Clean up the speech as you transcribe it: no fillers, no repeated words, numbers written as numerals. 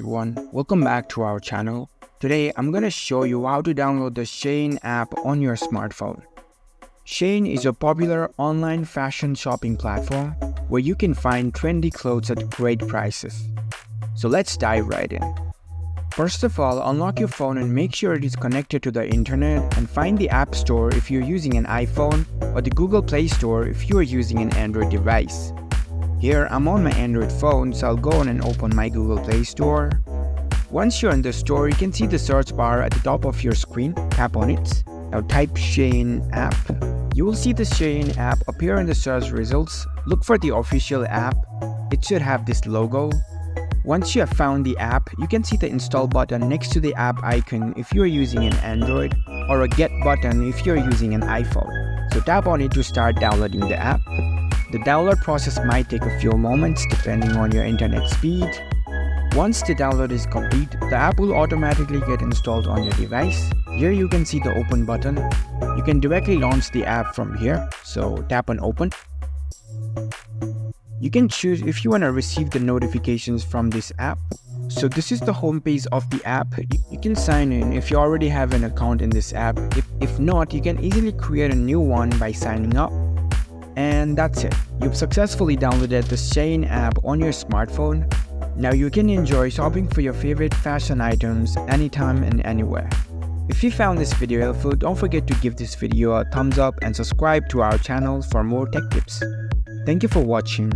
everyone, welcome back to our channel. Today I'm going to show you how to download the Shein app on your smartphone. Shein is a popular online fashion shopping platform where you can find trendy clothes at great prices. So let's dive right in. First of all, unlock your phone and make sure it is connected to the internet, and find the App Store if you're using an iPhone or the Google Play Store if you are using an Android device. Here, I'm on my Android phone, so I'll go on and open my Google Play Store. Once you're in the store, you can see the search bar at the top of your screen. Tap on it. Now type Shein app. You will see the Shein app appear in the search results. Look for the official app. It should have this logo. Once you have found the app, you can see the install button next to the app icon if you are using an Android, or a get button if you are using an iPhone. So tap on it to start downloading the app. The download process might take a few moments depending on your internet speed. Once the download is complete, the app will automatically get installed on your device. Here you can see the open button. You can directly launch the app from here, so tap on open. You can choose if you want to receive the notifications from this app. So this is the homepage of the app. You can sign in if you already have an account in this app. If not, you can easily create a new one by signing up. And that's it. You've successfully downloaded the Shein app on your smartphone. Now you can enjoy shopping for your favorite fashion items anytime and anywhere. If you found this video helpful, don't forget to give this video a thumbs up and subscribe to our channel for more tech tips. Thank you for watching.